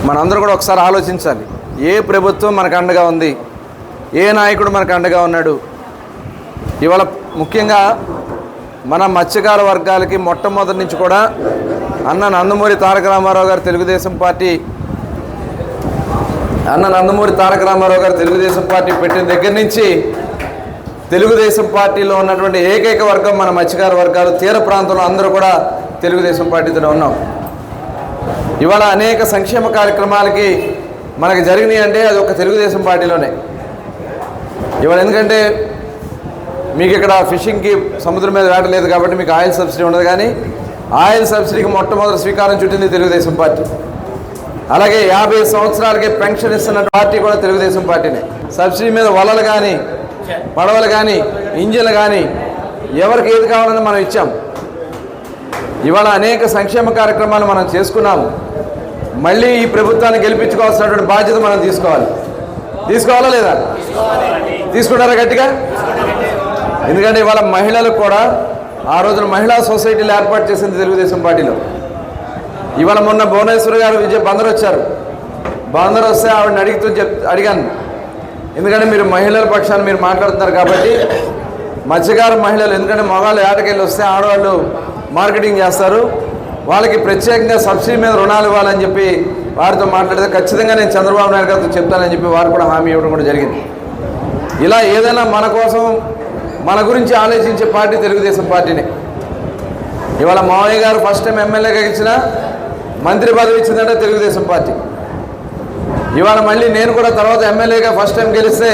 మనందరూ కూడా ఒకసారి ఆలోచించాలి. ఏ ప్రభుత్వం మనకు అండగా ఉంది, ఏ నాయకుడు మనకు అండగా ఉన్నాడు. ఇవాళ ముఖ్యంగా మన మత్స్యకార వర్గాలకి మొట్టమొదటి నుంచి కూడా అన్న నందమూరి తారక రామారావు గారు తెలుగుదేశం పార్టీ పెట్టిన దగ్గర నుంచి తెలుగుదేశం పార్టీలో ఉన్నటువంటి ఏకైక వర్గం మన మత్స్యకార వర్గాలు. తీర ప్రాంతంలో అందరూ కూడా తెలుగుదేశం పార్టీతో ఉన్నాం. ఇవాళ అనేక సంక్షేమ కార్యక్రమాలకి మనకు జరిగినాయి అంటే అది ఒక తెలుగుదేశం పార్టీలోనే. ఇవాళ ఎందుకంటే మీకు ఇక్కడ ఫిషింగ్కి సముద్రం మీద వేటలేదు కాబట్టి మీకు ఆయిల్ సబ్సిడీ ఉండదు, కానీ ఆయిల్ సబ్సిడీకి మొట్టమొదటి శ్రీకారం చుట్టింది తెలుగుదేశం పార్టీ. అలాగే 50 సంవత్సరాలకి పెన్షన్ ఇస్తున్న పార్టీ కూడా తెలుగుదేశం పార్టీనే. సబ్సిడీ మీద వలలు కానీ, పడవలు కానీ, ఇంజిన్లు కానీ ఎవరికి ఏది కావాలని మనం ఇచ్చాం. ఇవాళ అనేక సంక్షేమ కార్యక్రమాలు మనం చేసుకున్నాము. మళ్ళీ ఈ ప్రభుత్వాన్ని గెలిపించుకోవాల్సినటువంటి బాధ్యత మనం తీసుకోవాలా లేదా? తీసుకుంటారా గట్టిగా? ఎందుకంటే ఇవాళ మహిళలకు కూడా ఆ రోజున మహిళా సొసైటీలు ఏర్పాటు చేసింది తెలుగుదేశం పార్టీలో. ఇవాళ మొన్న భువనేశ్వర్ గారు బందరు వచ్చారు. బందరు వస్తే ఆవిడని అడిగాను, ఎందుకంటే మీరు మహిళల పక్షాన్ని మీరు మాట్లాడుతున్నారు కాబట్టి మత్స్యకార మహిళలు, ఎందుకంటే మగవాళ్ళు ఏటకెళ్ళి వస్తే ఆడవాళ్ళు మార్కెటింగ్ చేస్తారు, వాళ్ళకి ప్రత్యేకంగా సబ్సిడీ మీద రుణాలు ఇవ్వాలని చెప్పి వారితో మాట్లాడితే ఖచ్చితంగా నేను చంద్రబాబు నాయుడు గారితో చెప్తానని చెప్పి వారు కూడా హామీ ఇవ్వడం కూడా జరిగింది. ఇలా ఏదైనా మన కోసం మన గురించి ఆలోచించే పార్టీ తెలుగుదేశం పార్టీనే. ఇవాళ మావయ్య గారు ఫస్ట్ టైం ఎమ్మెల్యేగా ఇచ్చిన మంత్రి పదవి ఇచ్చిందంటే తెలుగుదేశం పార్టీ. ఇవాళ మళ్ళీ నేను కూడా తర్వాత ఎమ్మెల్యేగా ఫస్ట్ టైం గెలిస్తే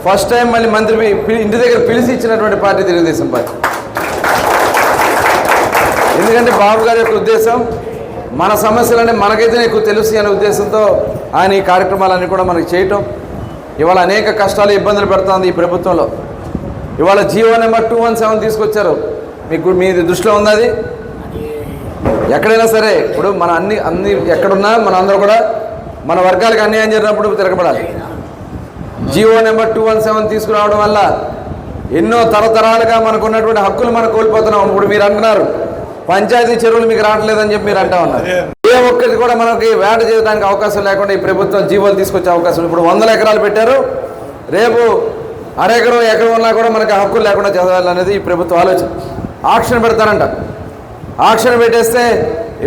ఫస్ట్ టైం మళ్ళీ మంత్రి ఇంటి దగ్గర పిలిచి ఇచ్చినటువంటి పార్టీ తెలుగుదేశం పార్టీ. ఎందుకంటే బాబు గారి యొక్క ఉద్దేశం మన సమస్యలన్నీ మనకైతే ఎక్కువ తెలుసు అనే ఉద్దేశంతో ఆయన ఈ కార్యక్రమాలన్నీ కూడా మనకి చేయటం. ఇవాళ అనేక కష్టాలు ఇబ్బందులు పెడుతోంది ఈ ప్రభుత్వంలో. ఇవాళ జీవో నెంబర్ 217 తీసుకొచ్చారు. మీ దృష్టిలో ఉంది అది? ఎక్కడైనా సరే ఇప్పుడు మన అన్ని ఎక్కడున్నా మన అందరూ కూడా మన వర్గాలకు అన్యాయం జరిగినప్పుడు తిరగబడాలి. జీవో నెంబర్ 217 తీసుకురావడం వల్ల ఎన్నో తరతరాలుగా మనకు ఉన్నటువంటి హక్కులు మనం కోల్పోతున్నాం. ఇప్పుడు మీరు అంటున్నారు పంచాయతీ చెరువులు మీకు రావట్లేదని చెప్పి మీరు అంటా ఉన్నారు. ఏ ఒక్కటి కూడా మనకి వేట చేయడానికి అవకాశం లేకుండా ఈ ప్రభుత్వం జీవోలు తీసుకొచ్చే అవకాశం. ఇప్పుడు 100 ఎకరాలు పెట్టారు, రేపు అరెకరం ఎకరం ఉన్నా కూడా మనకి హక్కులు లేకుండా చదవాలనేది ఈ ప్రభుత్వం ఆలోచన. ఆక్షన్ పెడతారంట. ఆక్షన్ పెట్టేస్తే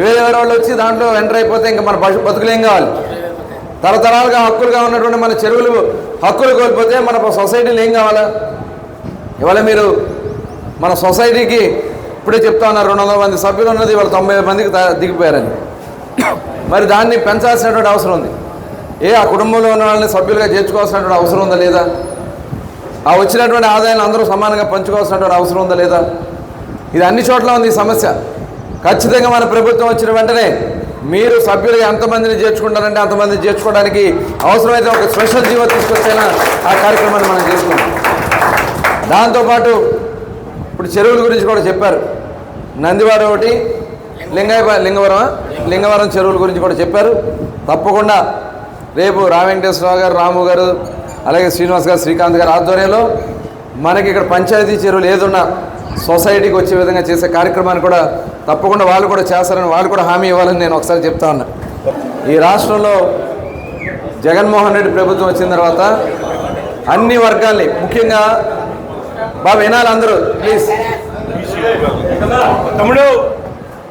వేరే వాళ్ళు వచ్చి దాంట్లో ఎంటర్ అయిపోతే ఇంకా మన బతుకులు ఏం కావాలి? తరతరాలుగా హక్కులుగా ఉన్నటువంటి మన చెరువులు హక్కులు కోల్పోతే మన సొసైటీలు ఏం కావాలా? ఇవాళ మీరు మన సొసైటీకి ఇప్పుడే చెప్తా ఉన్నారు 200 మంది సభ్యులు ఉన్నది, ఇవాళ 90 మందికి దిగిపోయారని. మరి దాన్ని పెంచాల్సినటువంటి అవసరం ఉంది. ఆ కుటుంబంలో ఉన్న వాళ్ళని సభ్యులుగా చేర్చుకోవాల్సినటువంటి అవసరం ఉందా లేదా? ఆ వచ్చినటువంటి ఆదాయాన్ని అందరూ సమానంగా పంచుకోవాల్సినటువంటి అవసరం ఉందా లేదా? ఇది అన్ని చోట్ల ఉంది ఈ సమస్య. ఖచ్చితంగా మన ప్రభుత్వం వచ్చిన వెంటనే మీరు సభ్యులుగా ఎంతమందిని చేర్చుకుంటారంటే అంతమందిని చేర్చుకోవడానికి అవసరమైతే ఒక స్పెషల్ జీవో తీసుకొచ్చైనా ఆ కార్యక్రమాన్ని మనం చేసుకుంటాం. దాంతోపాటు ఇప్పుడు చెరువుల గురించి కూడా చెప్పారు. నందివాడ ఒకటి, లింగవరం చెరువుల గురించి కూడా చెప్పారు. తప్పకుండా రేపు వెంకటేశ్వరరావు గారు, రాము గారు, అలాగే శ్రీనివాస్ గారు, శ్రీకాంత్ గారు ఆధ్వర్యంలో మనకి ఇక్కడ పంచాయతీ చెరువులు ఏదున్నా సొసైటీకి వచ్చే విధంగా చేసే కార్యక్రమాన్ని కూడా తప్పకుండా వాళ్ళు కూడా చేస్తారని వాళ్ళు కూడా హామీ ఇవ్వాలని నేను ఒకసారి చెప్తా ఉన్నా. ఈ రాష్ట్రంలో జగన్మోహన్ రెడ్డి ప్రభుత్వం వచ్చిన తర్వాత అన్ని వర్గాల్ని, ముఖ్యంగా బాబు వినాలి అందరూ ప్లీజ్.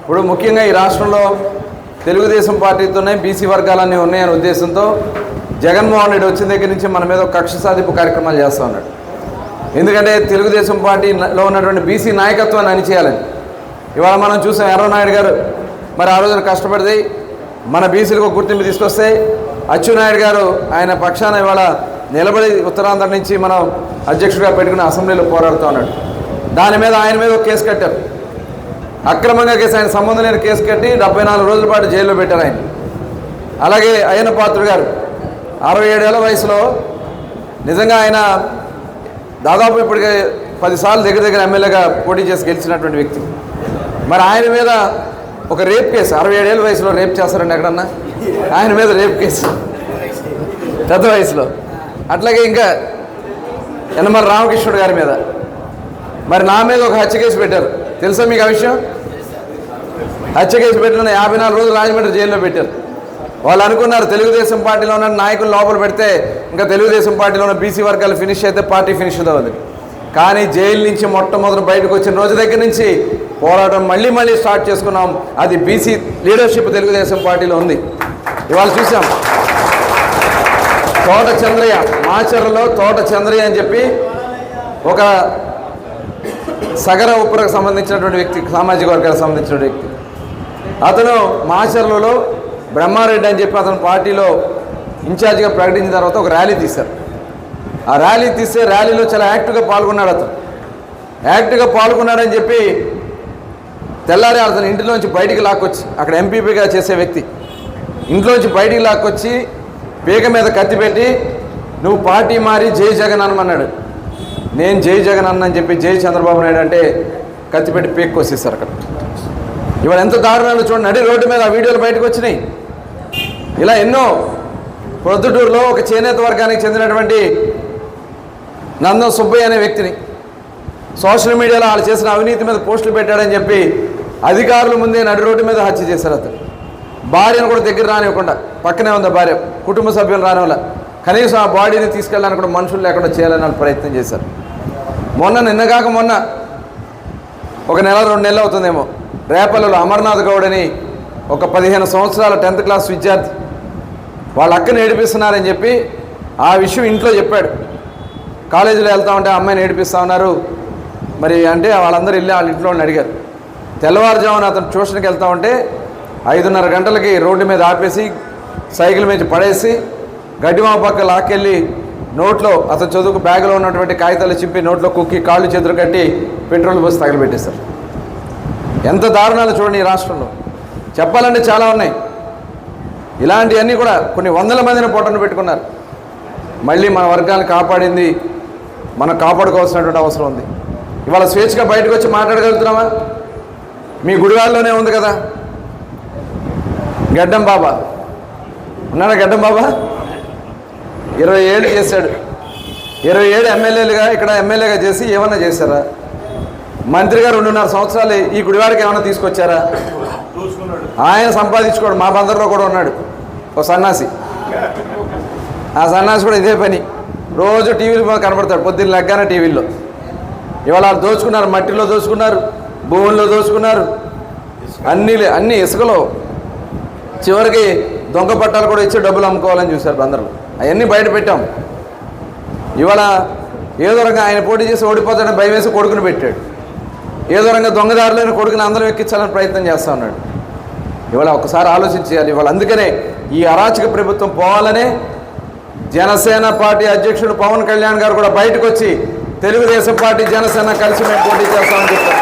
ఇప్పుడు ముఖ్యంగా ఈ రాష్ట్రంలో తెలుగుదేశం పార్టీతోనే బీసీ వర్గాలన్నీ ఉన్నాయనే ఉద్దేశంతో జగన్మోహన్ రెడ్డి వచ్చిన దగ్గర నుంచి మన మీద ఒక కక్ష సాధింపు కార్యక్రమాలు చేస్తూ ఉన్నాడు. ఎందుకంటే తెలుగుదేశం పార్టీలో ఉన్నటువంటి బీసీ నాయకత్వాన్ని అణిచేయాలని. ఇవాళ మనం చూసాం ఎర్రనాయుడు గారు మరి ఆ రోజున కష్టపడితే మన బీసీలకు ఒక గుర్తింపు తీసుకొస్తే అచ్చెన్నాయుడు గారు ఆయన పక్షాన ఇవాళ నిలబడి ఉత్తరాంధ్ర నుంచి మనం అధ్యక్షుడిగా పెట్టుకుని అసెంబ్లీలో పోరాడుతూ ఉన్నాడు. దాని మీద ఆయన మీద ఒక కేసు కట్టారు, అక్రమంగా కేసు, ఆయన సంబంధం లేని కేసు కట్టి 74 రోజుల పాటు జైల్లో పెట్టారు ఆయన. అలాగే అయ్యన్న పాత్రుడు గారు 67 ఏళ్ల వయసులో నిజంగా ఆయన దాదాపు ఇప్పటికే 10 సార్లు దగ్గర ఎమ్మెల్యేగా పోటీ చేసి గెలిచినటువంటి వ్యక్తి. మరి ఆయన మీద ఒక రేప్ కేసు, 67 ఏళ్ళ వయసులో రేప్ చేస్తారండి ఎక్కడన్నా? ఆయన మీద రేప్ కేసు పెద్ద వయసులో. అట్లాగే ఇంకా యనమల రామకృష్ణుడు గారి మీద, మరి నా మీద ఒక హత్య కేసు పెట్టారు. తెలుసా మీకు ఆ విషయం? హత్య కేసు పెట్టిన 54 రోజులు రాజమండ్రి జైల్లో పెట్టారు. వాళ్ళు అనుకున్నారు తెలుగుదేశం పార్టీలో ఉన్న నాయకులు లోపల పెడితే ఇంకా తెలుగుదేశం పార్టీలో ఉన్న బీసీ వర్గాలు ఫినిష్ అయితే పార్టీ ఫినిష్ అవుతుంది. కానీ జైలు నుంచి మొట్టమొదటి బయటకు వచ్చిన రోజు దగ్గర నుంచి పోరాటం మళ్ళీ స్టార్ట్ చేసుకున్నాం. అది బీసీ లీడర్షిప్ తెలుగుదేశం పార్టీలో ఉంది. ఇవాళ చూసాం తోట చంద్రయ్య, మాచర్లలో తోట చంద్రయ్య అని చెప్పి ఒక సగర ఉప్పురకు సంబంధించినటువంటి వ్యక్తి, సామాజిక వర్గాలకు సంబంధించిన వ్యక్తి. అతను మాచర్లలో బ్రహ్మారెడ్డి అని చెప్పి అతను పార్టీలో ఇన్ఛార్జిగా ప్రకటించిన తర్వాత ఒక ర్యాలీ తీశారు. ఆ ర్యాలీ తీస్తే ర్యాలీలో చాలా యాక్టివ్గా పాల్గొన్నాడు. అతను యాక్టివ్గా పాల్గొన్నాడని చెప్పి తెల్లారి అతను ఇంటిలోంచి బయటికి లాక్కొచ్చి, అక్కడ ఎంపీపీగా చేసే వ్యక్తి ఇంట్లోంచి బయటికి లాక్కొచ్చి పీక మీద కత్తి పెట్టి నువ్వు పార్టీ మారి జై జగన్ అనమన్నాడు. నేను జై జగన్ అన్నని చెప్పి జై చంద్రబాబు నాయుడు అంటే కత్తి పెట్టి పీక్ కోసేస్తారు అక్కడ. ఇవాళ ఎంత దారుణాలు చూడండి, నడి రోడ్డు మీద ఆ వీడియోలు బయటకు వచ్చినాయి. ఇలా ఎన్నో. ప్రొద్దుటూరులో ఒక చేనేత వర్గానికి చెందినటువంటి నందం సుబ్బయ్య అనే వ్యక్తిని సోషల్ మీడియాలో వాళ్ళు చేసిన అవినీతి మీద పోస్టులు పెట్టాడని చెప్పి అధికారుల ముందే నడి రోడ్డు మీద హత్య చేశారు. అతను భార్యను కూడా దగ్గర రానివ్వకుండా, పక్కనే ఉంది భార్య, కుటుంబ సభ్యులు రానివ్వలే, కనీసం ఆ బాడీని తీసుకెళ్ళడానికి కూడా మనుషులు లేకుండా చేయాలని ప్రయత్నం చేశారు. నిన్నగాక మొన్న ఒక నెల 2 నెలలు అవుతుందేమో, రేపల్లలో అమర్నాథ్ గౌడ్ అని ఒక 15 సంవత్సరాల 10th క్లాస్ విద్యార్థి వాళ్ళ అక్కని ఏడిపిస్తున్నారని చెప్పి ఆ విషయం ఇంట్లో చెప్పాడు. కాలేజీలో వెళ్తా ఉంటే అమ్మాయిని ఏడిపిస్తూ ఉన్నారు మరి అంటే వాళ్ళందరూ వెళ్ళి వాళ్ళ ఇంట్లో అడిగారు. తెల్లవారుజామున అతను ట్యూషన్కి వెళ్తూ ఉంటే 5:30 గంటలకి రోడ్డు మీద ఆపేసి సైకిల్ మీద పడేసి గడ్డిమా పక్క లాక్కెళ్ళి నోట్లో అతను చదువుకు బ్యాగ్లో ఉన్నటువంటి కాగితాలు చింపి నోట్లో కుక్కి కాళ్ళు చేతులు కట్టి పెట్రోల్ పోసి తగలబెట్టేస్తారు. ఎంత దారుణాలు చూడండి ఈ రాష్ట్రంలో. చెప్పాలంటే చాలా ఉన్నాయి. ఇలాంటివన్నీ కూడా కొన్ని వందల మందిని పొట్టను పెట్టుకున్నారు. మళ్ళీ మన వర్గాన్ని కాపాడింది మనం కాపాడుకోవాల్సినటువంటి అవసరం ఉంది. ఇవాళ స్వేచ్ఛగా బయటకు వచ్చి మాట్లాడగలుగుతున్నామా? మీ గుడివాళ్ళలోనే ఉంది కదా గడ్డం బాబా, ఉన్నాడా గడ్డం బాబా? 20 ఏళ్ళు చేశాడు. 27 ఎమ్మెల్యేలుగా ఇక్కడ ఎమ్మెల్యేగా చేసి ఏమన్నా చేశారా? మంత్రిగా 2.5 సంవత్సరాలు ఈ గుడివాడికి ఏమైనా తీసుకొచ్చారా? ఆయన సంపాదించుకోడు. మా బందర్లో కూడా ఉన్నాడు ఒక సన్నాసి. ఆ సన్నాసి కూడా ఇదే పని, రోజు టీవీలో కనబడతాడు, పొద్దున్న లెగ్గానే టీవీల్లో. ఇవాళ వాళ్ళు దోచుకున్నారు, మట్టిలో దోచుకున్నారు, భూముల్లో దోచుకున్నారు, అన్ని ఇసుకలో. చివరికి దొంగ పట్టాలు కూడా ఇచ్చి డబ్బులు అమ్ముకోవాలని చూశారు బందర్లో. అవన్నీ బయట పెట్టాం. ఇవాళ ఏదో రకంగా ఆయన పోటీ చేసి ఓడిపోతాడని భయం వేసి కొడుకుని పెట్టాడు. ఏదో రకంగా దొంగదారులైన కొడుకుని అందరం ఎక్కించాలని ప్రయత్నం చేస్తూ ఉన్నాడు. ఇవాళ ఒకసారి ఆలోచించాలి. ఇవాళ అందుకనే ఈ అరాచక ప్రభుత్వం పోవాలనే జనసేన పార్టీ అధ్యక్షుడు పవన్ కళ్యాణ్ గారు కూడా బయటకు వచ్చి తెలుగుదేశం పార్టీ జనసేన కలిసి మేము పోటీ చేస్తామని చెప్పారు.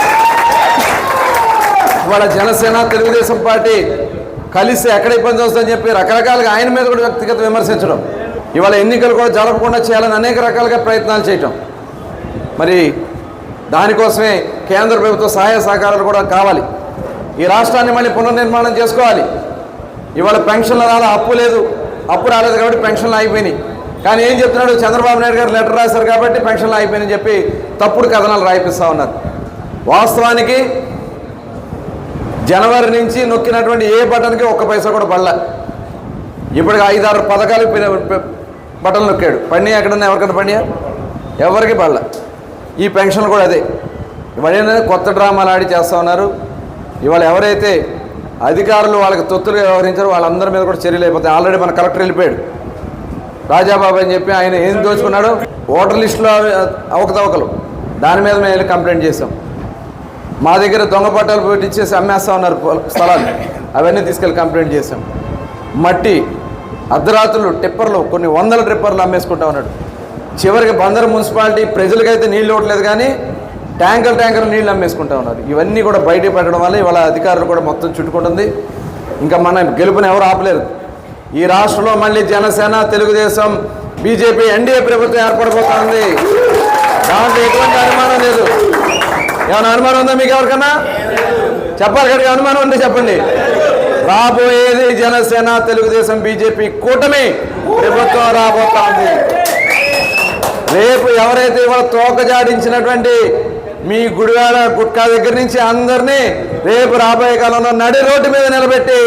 ఇవాళ జనసేన తెలుగుదేశం పార్టీ కలిసి ఎక్కడ ఇబ్బంది వస్తుందని చెప్పి రకరకాలుగా ఆయన మీద కూడా వ్యక్తిగత విమర్శించడం, ఇవాళ ఎన్నికలు కూడా జరపకుండా చేయాలని అనేక రకాలుగా ప్రయత్నాలు చేయటం. మరి దానికోసమే కేంద్ర ప్రభుత్వ సహాయ సహకారాలు కూడా కావాలి. ఈ రాష్ట్రాన్ని మళ్ళీ పునర్నిర్మాణం చేసుకోవాలి. ఇవాళ పెన్షన్లు రాలా, అప్పు రాలేదు కాబట్టి పెన్షన్లు అయిపోయినాయి. కానీ ఏం చెప్తున్నాడు చంద్రబాబు నాయుడు గారు లెటర్ రాశారు కాబట్టి పెన్షన్లు అయిపోయినాయని చెప్పి తప్పుడు కథనాలు రాయిపిస్తూ ఉన్నారు. వాస్తవానికి జనవరి నుంచి నొక్కినటువంటి ఏ బటన్కి 1 పైసా కూడా పడలే. ఇప్పటికి 5-6 పథకాలు బటన్లు నొక్కాడు. పడినా ఎక్కడన్నా ఎవరికైనా పడినా ఎవరికి పడలే. ఈ పెన్షన్లు కూడా అదే. ఇవాళ కొత్త డ్రామాలు ఆడి చేస్తూ ఉన్నారు. ఇవాళ ఎవరైతే అధికారులు వాళ్ళకి తొత్తులుగా వ్యవహరించారో వాళ్ళందరి మీద కూడా చర్యలు అయిపోతాయి. ఆల్రెడీ మన కలెక్టర్ వెళ్ళిపోయాడు రాజాబాబు అని చెప్పి. ఆయన ఏం దోచుకున్నాడు, ఓటర్ లిస్టులో అవకతవకలు, దాని మీద మేము వెళ్ళి కంప్లైంట్ చేసాం. మా దగ్గర దొంగ పట్టాలు పెట్టించేసి అమ్మేస్తూ ఉన్నారు స్థలాలు, అవన్నీ తీసుకెళ్ళి కంప్లైంట్ చేసాం. మట్టి అర్ధరాత్రులు టిప్పర్లు, కొన్ని 100 ట్రిప్పర్లు అమ్మేసుకుంటా ఉన్నాడు. చివరికి బందర్ మున్సిపాలిటీ ప్రజలకైతే నీళ్ళు ఇవ్వట్లేదు కానీ ట్యాంకర్ నీళ్ళు అమ్మేసుకుంటా ఉన్నారు. ఇవన్నీ కూడా బయట పెట్టడం వల్ల ఇవాళ అధికారులు కూడా మొత్తం చుట్టుకుంటుంది. ఇంకా మన గెలుపుని ఎవరు ఆపలేరు. ఈ రాష్ట్రంలో మళ్ళీ జనసేన తెలుగుదేశం బీజేపీ ఎన్డీఏ ప్రభుత్వం ఏర్పడిపోతుంది. దాంట్లో ఎటువంటి అనుమానం లేదు. ఏమైనా అనుమానం ఉందా మీకు ఎవరికన్నా? చెప్పాలి కదా, అనుమానం ఉంటే చెప్పండి. రాబోయేది జనసేన తెలుగుదేశం బీజేపీ కూటమి ప్రభుత్వం రాబోతోంది. రేపు ఎవరైతే ఇవాళ తోక జాడించినటువంటి మీ గుడివాడ గుట్కా దగ్గర నుంచి అందరినీ రేపు రాబోయే కాలంలో నడి రోడ్డు మీద నిలబెట్టి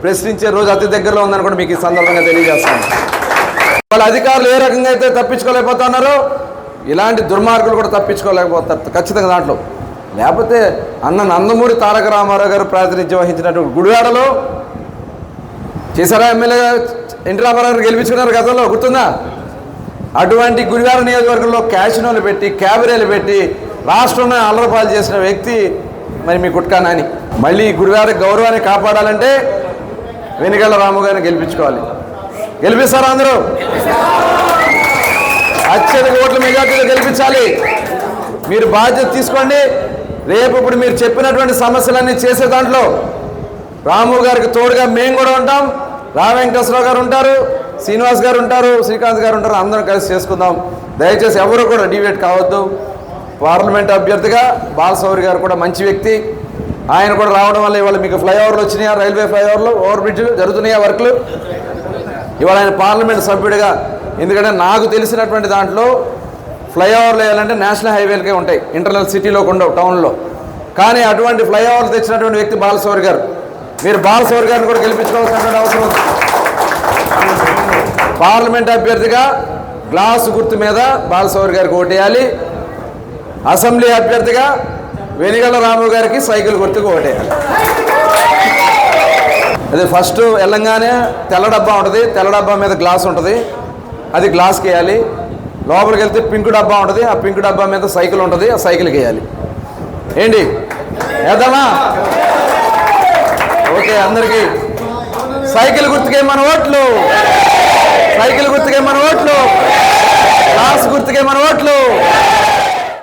ప్రశ్నించే రోజు అతి దగ్గరలో ఉందని కూడా మీకు ఈ సందర్భంగా తెలియజేస్తాను. వాళ్ళ అధికారులు ఏ రకంగా అయితే తప్పించుకోలేకపోతున్నారో ఇలాంటి దుర్మార్గులు కూడా తప్పించుకోలేకపోతారు ఖచ్చితంగా దాంట్లో. లేకపోతే నందమూరి తారక రామారావు గారు ప్రాతినిధ్యం వహించినటువంటి గుడివాడలో చేశారా ఎమ్మెల్యే ఎన్టీ రామారావు గారు గెలిపించుకున్నారు గతంలో, గుర్తుందా? అటువంటి గుడివాడ నియోజకవర్గంలో క్యాసినోలు పెట్టి క్యాబరేలు పెట్టి రాష్ట్రంలో అల్లరపాలు చేసిన వ్యక్తి మరి మీ గుట్కా నాని. మళ్ళీ గుడివాడ గౌరవాన్ని కాపాడాలంటే వెనుగళ్ల రాము గారిని గెలిపించుకోవాలి. గెలిపిస్తారా అందరూ? అత్యధిక ఓట్ల మెజార్టీలో గెలిపించాలి. మీరు బాధ్యత తీసుకోండి. రేపు ఇప్పుడు మీరు చెప్పినటువంటి సమస్యలన్నీ చేసే దాంట్లో రాము గారికి తోడుగా మేము కూడా ఉంటాం. వెంకటేశ్వరరావు గారు ఉంటారు, శ్రీనివాస్ గారు ఉంటారు, శ్రీకాంత్ గారు ఉంటారు. అందరం కలిసి చేసుకుందాం. దయచేసి ఎవరు కూడా డివేట్ కావద్దు. పార్లమెంట్ అభ్యర్థిగా బాలశౌరి గారు కూడా మంచి వ్యక్తి. ఆయన కూడా రావడం వల్ల ఇవాళ మీకు ఫ్లైఓవర్లు వచ్చినాయా, రైల్వే ఫ్లైఓవర్లు, ఓవర్ బ్రిడ్జ్లు జరుగుతున్నాయా వర్క్లు. ఇవాళ ఆయన పార్లమెంట్ సభ్యుడిగా, ఎందుకంటే నాకు తెలిసినటువంటి దాంట్లో ఫ్లైఓవర్లు వేయాలంటే నేషనల్ హైవేలకే ఉంటాయి, ఇంటర్నల్ సిటీలో ఉండవు, టౌన్లో. కానీ అటువంటి ఫ్లైఓవర్లు తెచ్చినటువంటి వ్యక్తి బాలశౌరి గారు. మీరు బాలశౌరి గారిని కూడా గెలిపించుకోవాల్సినటువంటి అవసరం ఉంది. పార్లమెంట్ అభ్యర్థిగా గ్లాసు గుర్తు మీద బాలశౌరి గారికి ఓటేయాలి. అసెంబ్లీ అభ్యర్థిగా వెనిగళ్ల రాము గారికి సైకిల్ గుర్తుకు ఓటేయాలి. అదే ఫస్ట్ వెళ్ళంగానే తెల్ల డబ్బా ఉంటుంది, తెల్ల డబ్బా మీద గ్లాస్ ఉంటుంది, అది గ్లాస్కి వేయాలి. లోపలికి వెళ్తే పింక్ డబ్బా ఉంటుంది, ఆ పింక్ డబ్బా మీద సైకిల్ ఉంటుంది, ఆ సైకిల్కి వేయాలి. ఏంటి వేద్దామా? ఓకే, అందరికీ సైకిల్ గుర్తుకే మన ఓట్లు, సైకిల్ గుర్తుకే మన ఓట్లు, గ్లాస్ గుర్తుకే మన ఓట్లు.